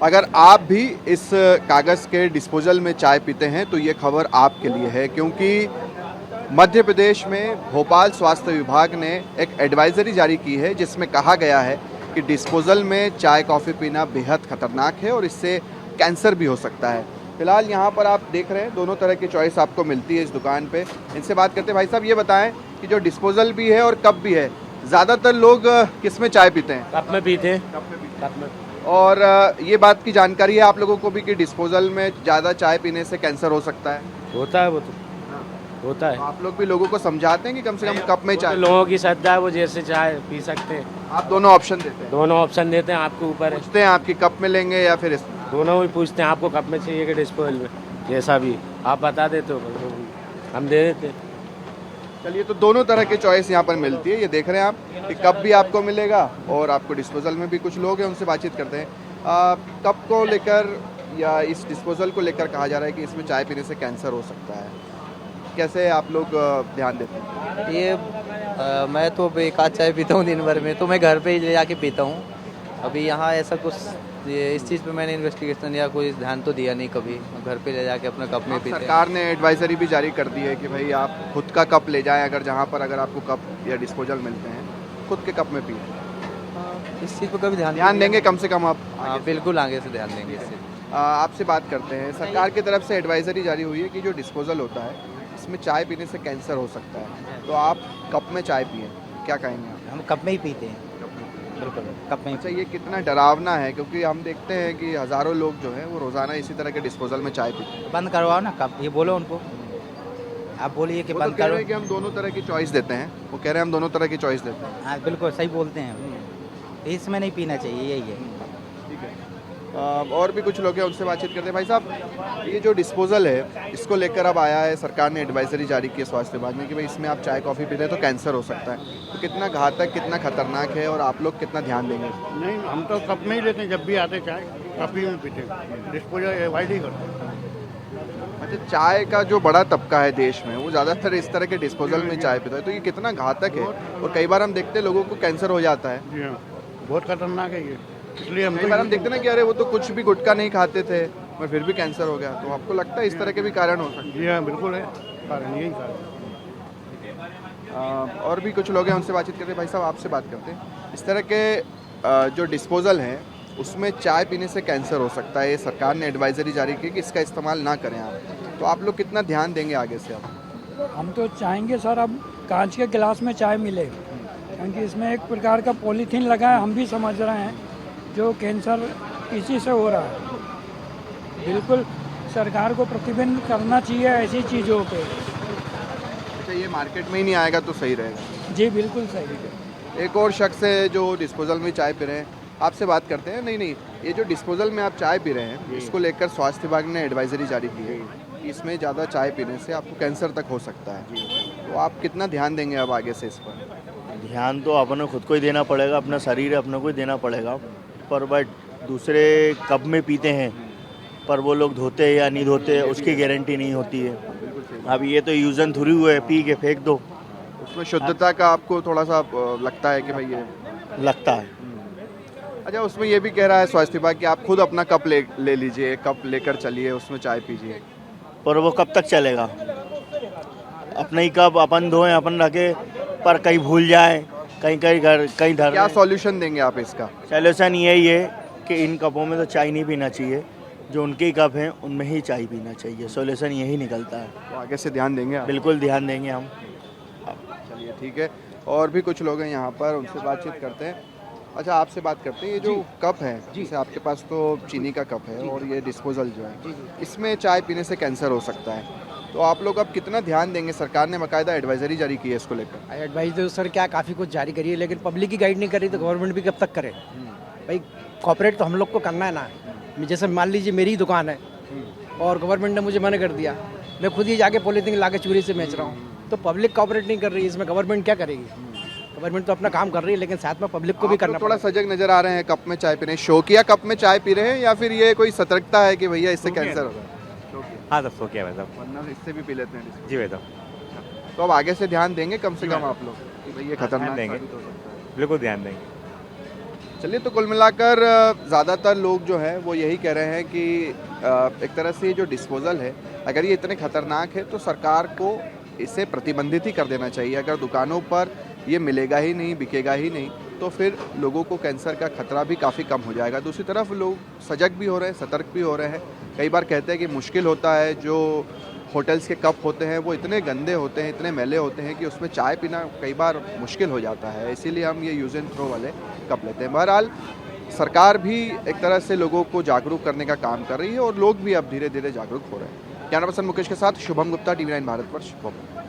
अगर आप भी इस कागज़ के डिस्पोजल में चाय पीते हैं तो ये खबर आपके लिए है, क्योंकि मध्य प्रदेश में भोपाल स्वास्थ्य विभाग ने एक एडवाइजरी जारी की है जिसमें कहा गया है कि डिस्पोजल में चाय कॉफ़ी पीना बेहद खतरनाक है और इससे कैंसर भी हो सकता है। फिलहाल यहाँ पर आप देख रहे हैं दोनों तरह की चॉइस आपको मिलती है इस दुकान पे। इनसे बात करते हैं। भाई साहब, ये बताएं कि जो डिस्पोजल भी है और कप भी है, ज़्यादातर लोग किस में चाय पीते हैं? कप में पीते हैं। कप में पीते कप में। हैं। और ये बात की जानकारी है आप लोगों को भी कि डिस्पोजल में ज़्यादा चाय पीने से कैंसर हो सकता है? होता है, वो तो होता है। तो आप लोग भी लोगों को समझाते हैं कि कम से कम कप में वो चाय? तो लोगों की श्रद्धा है, वो जैसे चाय पी सकते हैं। आप दोनों ऑप्शन देते हैं? दोनों ऑप्शन देते हैं, आपके ऊपर है। पूछते हैं आपकी कप में लेंगे या फिर इसमें? दोनों ही पूछते हैं आपको कप में चाहिए कि डिस्पोजल में, जैसा भी आप बता देते हो हम दे देते हैं। चलिए, तो दोनों तरह की चॉइस यहाँ पर मिलती है। ये देख रहे हैं आप कि कप भी आपको मिलेगा और आपको डिस्पोजल में भी। कुछ लोग हैं, उनसे बातचीत करते हैं। कप को लेकर या इस डिस्पोजल को लेकर कहा जा रहा है कि इसमें चाय पीने से कैंसर हो सकता है। कैसे आप लोग ध्यान देते हैं? ये मैं तो बेकार चाय पीता हूँ दिन भर में, तो मैं घर पे ही ले जाके पीता हूँ। अभी यहाँ ऐसा कुछ इस चीज़ पे मैंने इन्वेस्टिगेशन या कोई ध्यान तो दिया नहीं कभी। घर पे ले जाके अपने कप में पीते हैं। सरकार ने एडवाइजरी भी जारी कर दी है कि भाई आप खुद का कप ले जाएं, अगर जहाँ पर अगर आपको कप या डिस्पोजल मिलते हैं खुद के कप में पिए। इस चीज़ पर कभी ध्यान देंगे कम से कम आप? हाँ, बिल्कुल आगे से ध्यान देंगे इससे। आपसे बात करते हैं। सरकार की तरफ से एडवाइजरी जारी हुई है कि जो डिस्पोजल होता है इसमें चाय पीने से कैंसर हो सकता है, तो आप कप में चाय पिए, क्या कहेंगे आप? हम कप में ही पीते हैं, बिल्कुल कप में ही। अच्छा, ये कितना डरावना है, क्योंकि हम देखते हैं कि हज़ारों लोग जो हैं वो रोज़ाना इसी तरह के डिस्पोजल में चाय पीते हैं। बंद करवाओ ना कप, ये बोलो उनको, आप बोलिए कि वो तो बंद कह रहे करो। हैं कि हम दोनों तरह की चॉइस देते हैं। वो कह रहे हैं हम दोनों तरह की चॉइस देते हैं। हाँ बिल्कुल सही बोलते हैं, तो इसमें नहीं पीना चाहिए, यही है। ठीक है। और भी कुछ लोग हैं, उनसे बातचीत करते हैं। भाई साहब, ये जो डिस्पोजल है इसको लेकर अब आया है, सरकार ने एडवाइजरी जारी की है स्वास्थ्य विभाग ने कि भाई इसमें आप चाय कॉफ़ी पीते हैं तो कैंसर हो सकता है। तो कितना घातक, कितना खतरनाक है और आप लोग कितना ध्यान देंगे? नहीं, हम तो कप में ही लेते हैं। जब भी आते चाय कप ही में पीते हैं, डिस्पोजल अवॉइड ही करते हैं। अच्छा, चाय का जो बड़ा तबका है देश में वो ज़्यादातर इस तरह के डिस्पोजल में चाय पीता है, तो ये कितना घातक है। और कई बार हम देखते हैं लोगों को कैंसर हो जाता है। जी हाँ, बहुत खतरनाक है ये, इसलिए कई बार हम देखते हैं ना कि अरे वो तो कुछ भी गुटखा नहीं खाते थे और फिर भी कैंसर हो गया। तो आपको लगता है इस तरह के भी कारण हो सकते जी हाँ, बिल्कुल है कारण, यही कारण। हैं? और भी कुछ लोग हैं, उनसे बातचीत करते हैं। भाई साहब, आपसे बात करते हैं। इस तरह के जो डिस्पोजल हैं उसमें चाय पीने से कैंसर हो सकता है, ये सरकार ने एडवाइजरी जारी की कि इसका इस्तेमाल ना करें आप। तो आप लोग कितना ध्यान देंगे आगे से आप? हम तो चाहेंगे सर अब कांच के गिलास में चाय मिले, क्योंकि इसमें एक प्रकार का पॉलीथीन लगा है, हम भी समझ रहे हैं, जो कैंसर इसी से हो रहा है। बिल्कुल सरकार को प्रतिबंध करना चाहिए ऐसी चीज़ों पे। अच्छा, ये मार्केट में ही नहीं आएगा तो सही रहेगा। जी बिल्कुल सही। एक और शख्स है जो डिस्पोजल में चाय पी रहे हैं, आपसे बात करते हैं। नहीं, ये जो डिस्पोजल में आप चाय पी रहे हैं इसको लेकर स्वास्थ्य विभाग ने एडवाइजरी जारी की है कि इसमें ज़्यादा चाय पीने से आपको कैंसर तक हो सकता है। तो आप कितना ध्यान देंगे अब आगे से इस पर? ध्यान तो अपने खुद को ही देना पड़ेगा, अपना शरीर अपने को ही देना पड़ेगा। पर बट दूसरे कप में पीते हैं, पर वो लोग धोते हैं या नहीं धोते उसकी गारंटी नहीं होती है। अब ये तो यूज़ एंड थ्रू है, पी के फेंक दो। उसमें शुद्धता का आपको थोड़ा सा लगता है कि भाई ये लगता है। अच्छा, उसमें ये भी कह रहा है स्वास्थ्य विभाग कि आप खुद अपना कप ले लीजिए, कप लेकर चलिए, उसमें चाय पीजिए। पर वो कब तक चलेगा? अपने ही कप अपन धोएं, अपन रखें, पर कहीं भूल जाए, कहीं कहीं धर। क्या सॉल्यूशन देंगे आप इसका? सॉल्यूशन यही है कि इन कपों में तो चाय नहीं पीना चाहिए, जो उनके कप हैं उनमें ही चाय पीना चाहिए। सॉल्यूशन यही निकलता है। तो आगे से ध्यान देंगे आप? बिल्कुल ध्यान देंगे हम। चलिए, ठीक है। और भी कुछ लोग हैं यहाँ पर, उनसे बातचीत करते हैं। अच्छा, आपसे बात करते हैं। ये जो कप है, जैसे आपके पास तो चीनी का कप है और ये डिस्पोजल जो है इसमें चाय पीने से कैंसर हो सकता है, तो आप लोग अब कितना ध्यान देंगे? सरकार ने बाकायदा एडवाइजरी जारी की है इसको लेकर। एडवाइस तो सर क्या काफ़ी कुछ जारी करी है, लेकिन पब्लिक की गाइड नहीं कर रही, तो गवर्नमेंट भी कब तक करे भाई? कॉपरेट तो हम लोग को करना है ना। जैसे मान लीजिए मेरी दुकान है और गवर्नमेंट ने मुझे मना कर दिया, मैं खुद ही जाके पॉलीथीन ला के चोरी से बेच रहा हूँ, तो पब्लिक कॉपरेट नहीं कर रही है, इसमें गवर्नमेंट क्या करेगी? गवर्नमेंट तो अपना काम कर रही है, लेकिन साथ में पब्लिक को भी करना थोड़ा सजग नजर आ रहे हैं, कप में चाय पी रहे हैं। शौकिया कप में चाय पी रहे हैं या फिर ये कोई सतर्कता है कि भैया इससे कैंसर होगा? हाँ सब सो क्या भाई साहब? वरना इससे भी पी लेते हैं। जी भाई साहब, तो अब आगे से ध्यान देंगे कम से कम आप लोग कि भाई ये खतरनाक देंगे। साबित हो सकता है। बिल्कुल ध्यान देंगे। चलिए, तो कुल मिलाकर ज़्यादातर लोग जो हैं वो यही कह रहे हैं कि एक तरह से ये जो डिस्पोजल है, अगर ये इतने खतरनाक है तो सरकार को इसे प्रतिबंधित ही कर देना चाहिए। अगर दुकानों पर ये मिलेगा ही नहीं, बिकेगा ही नहीं, तो फिर लोगों को कैंसर का खतरा भी काफ़ी कम हो जाएगा। दूसरी तरफ लोग सजग भी हो रहे हैं, सतर्क भी हो रहे हैं। कई बार कहते हैं कि मुश्किल होता है, जो होटल्स के कप होते हैं वो इतने गंदे होते हैं, इतने मैले होते हैं कि उसमें चाय पीना कई बार मुश्किल हो जाता है, इसीलिए हम ये यूज़ एंड थ्रो वाले कप लेते हैं। बहरहाल सरकार भी एक तरह से लोगों को जागरूक करने का काम कर रही है और लोग भी अब धीरे धीरे जागरूक हो रहे हैं। कैमरा पर्सन मुकेश के साथ शुभम गुप्ता, TV9 भारतवर्ष, भोपाल।